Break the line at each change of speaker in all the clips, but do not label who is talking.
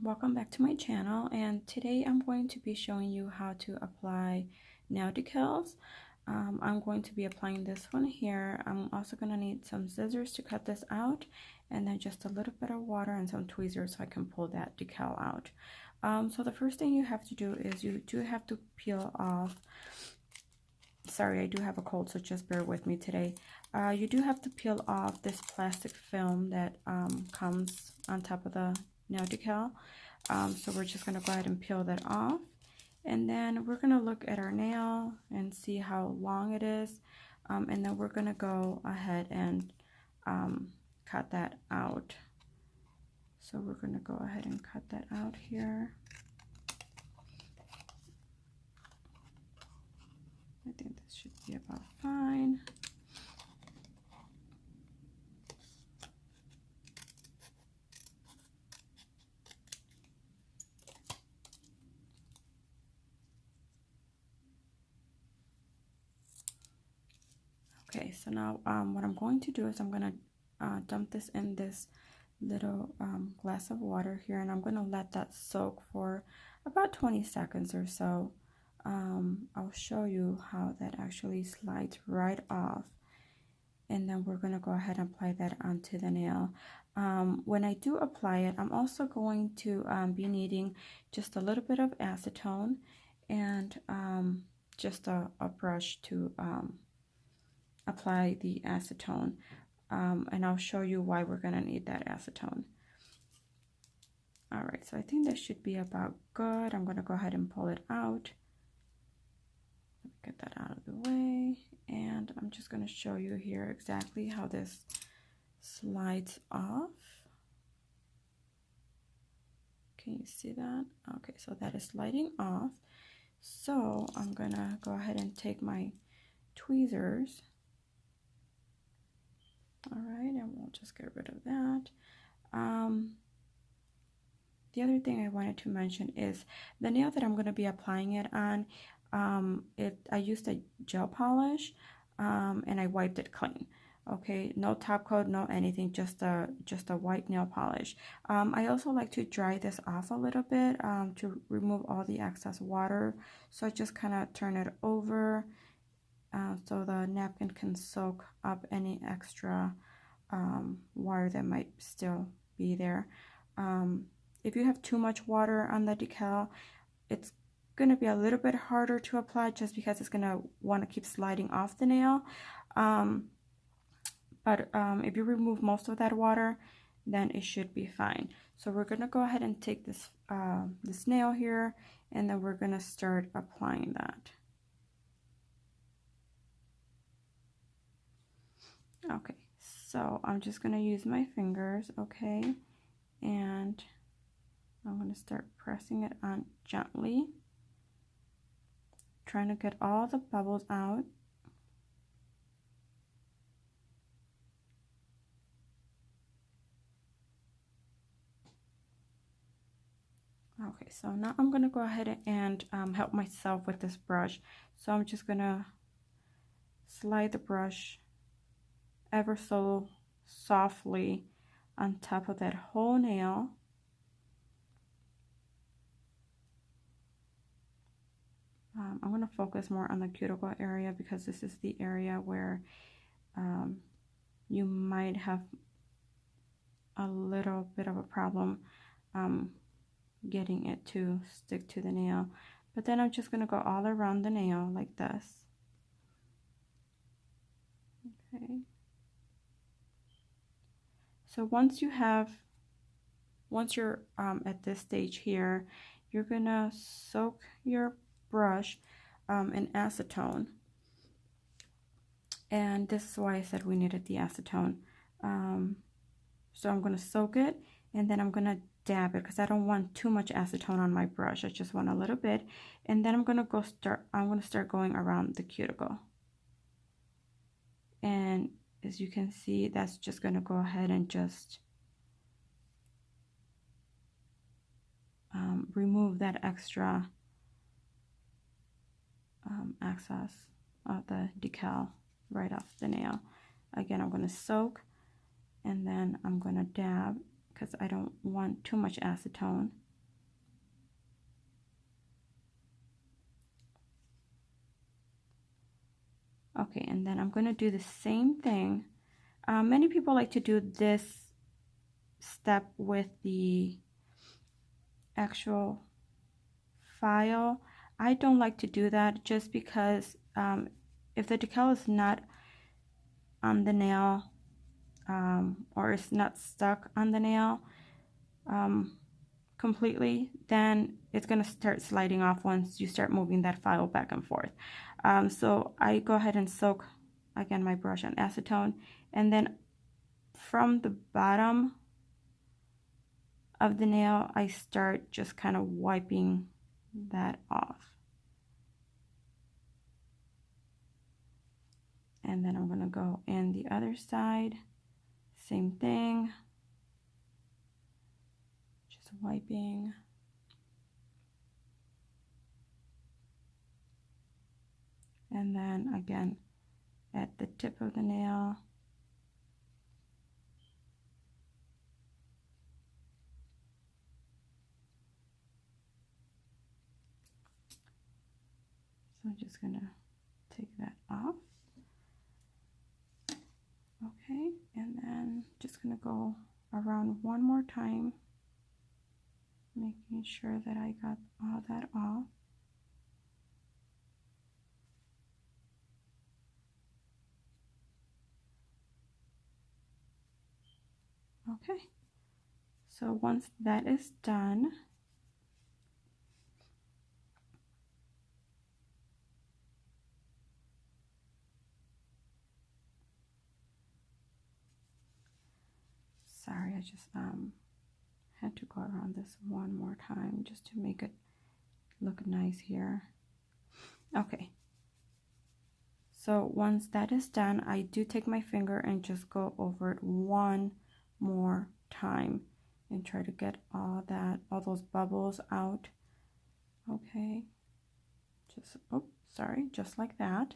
Welcome back to my channel, and today I'm going to be showing you how to apply nail decals. I'm going to be applying this one here. I'm also going to need some scissors to cut this out, and then just a little bit of water and some tweezers so I can pull that decal out. So the first thing you have to do is you do have to peel off. Sorry, I do have a cold, so just bear with me today. You do have to peel off this plastic film that comes on top of the nail decal. So we're just going to go ahead and peel that off, and then we're going to look at our nail and see how long it is, and then we're going to go ahead and cut that out. So we're going to go ahead and cut that out here. I think this should be about fine. Okay, so now what I'm going to do is I'm going to dump this in this little glass of water here, and I'm going to let that soak for about 20 seconds or so. I'll show you how that actually slides right off, and then we're going to go ahead and apply that onto the nail. When I do apply it, I'm also going to be needing just a little bit of acetone and just a brush to apply the acetone, and I'll show you why we're going to need that acetone. Alright, so I think this should be about good. I'm going to go ahead and pull it out. Get that out of the way, and I'm just going to show you here exactly how this slides off. Can you see that? Okay, so that is sliding off. So I'm going to go ahead and take my tweezers. Alright, and we'll just get rid of that. The other thing I wanted to mention is the nail that I'm going to be applying it on, I used a gel polish, and I wiped it clean. Okay, no top coat, no anything, just a white nail polish. I also like to dry this off a little bit to remove all the excess water. So I just kind of turn it over so the napkin can soak up any extra water that might still be there. If you have too much water on the decal, it's going to be a little bit harder to apply just because it's going to want to keep sliding off the nail. But if you remove most of that water, then it should be fine. So we're going to go ahead and take this this nail here, and then we're going to start applying that. Okay, so I'm just going to use my fingers, okay, and I'm going to start pressing it on gently, trying to get all the bubbles out. Okay, so now I'm going to go ahead and help myself with this brush. So I'm just going to slide the brush ever so softly on top of that whole nail. I'm going to focus more on the cuticle area because this is the area where you might have a little bit of a problem getting it to stick to the nail. But then I'm just going to go all around the nail like this. Okay. So once you're at this stage here, you're going to soak your brush in acetone, and this is why I said we needed the acetone. So I'm going to soak it, and then I'm going to dab it because I don't want too much acetone on my brush. I just want a little bit, and then I'm going to start going around the cuticle, and as you can see, that's just going to go ahead and just remove that extra excess of the decal right off the nail. Again, I'm going to soak, and then I'm going to dab because I don't want too much acetone. Okay, and then I'm going to do the same thing. Many people like to do this step with the actual file. I don't like to do that just because if the decal is not on the nail or it's not stuck on the nail completely, then it's going to start sliding off once you start moving that file back and forth. So I go ahead and soak again my brush in acetone, and then from the bottom of the nail I start just kind of wiping that off. And then I'm going to go in the other side, same thing, just wiping. And then again at the tip of the nail. So I'm just gonna take that off. Okay, and then just gonna go around one more time, making sure that I got all that off. Okay, so once that is done, sorry, I just had to go around this one more time just to make it look nice here. Okay, so once that is done, I do take my finger and just go over it one more time and try to get all those bubbles out. Okay, just, oh, sorry, just like that.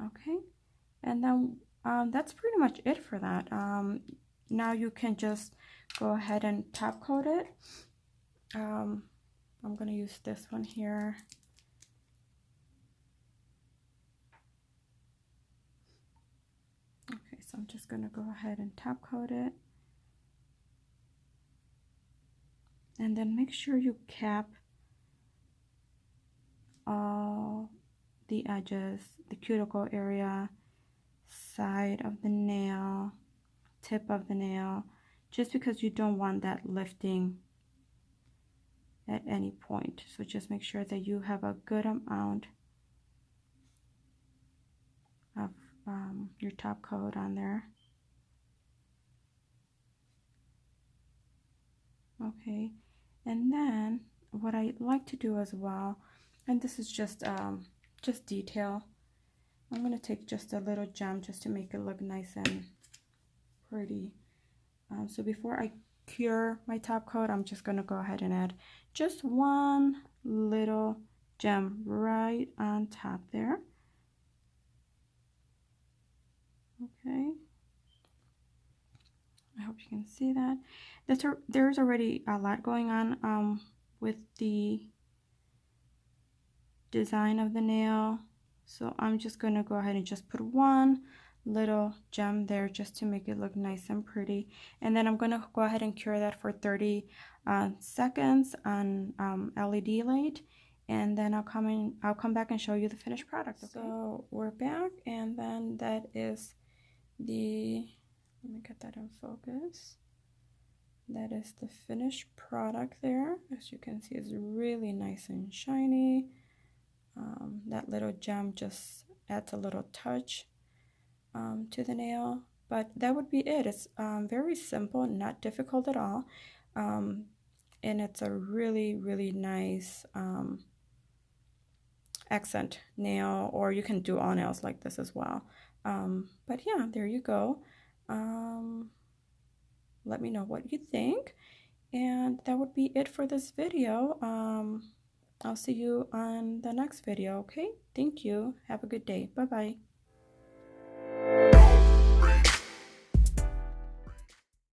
Okay, and then that's pretty much it for that. Now you can just go ahead and top coat it. I'm gonna use this one here. Okay, so I'm just gonna go ahead and top coat it. And then make sure you cap all the edges, the cuticle area, side of the nail, tip of the nail, just because you don't want that lifting at any point. So just make sure that you have a good amount of your top coat on there. Okay, and then what I like to do as well, and this is just detail, I'm going to take just a little gem just to make it look nice and pretty. So before I cure my top coat, I'm just going to go ahead and add just one little gem right on top there. Okay, I hope you can see that. There's already a lot going on with the design of the nail, so I'm just going to go ahead and just put one little gem there just to make it look nice and pretty, and then I'm going to go ahead and cure that for 30 seconds on LED light, and then I'll come back and show you the finished product. Okay? So we're back, and then that is the, let me get that in focus. That is the finished product there. As you can see, it's really nice and shiny. That little gem just adds a little touch to the nail, but that would be it. It's very simple, not difficult at all, and it's a really nice accent nail, or you can do all nails like this as well. But yeah, there you go. Let me know what you think, and that would be it for this video. I'll see you on the next video. Okay, thank you, have a good day. Bye bye.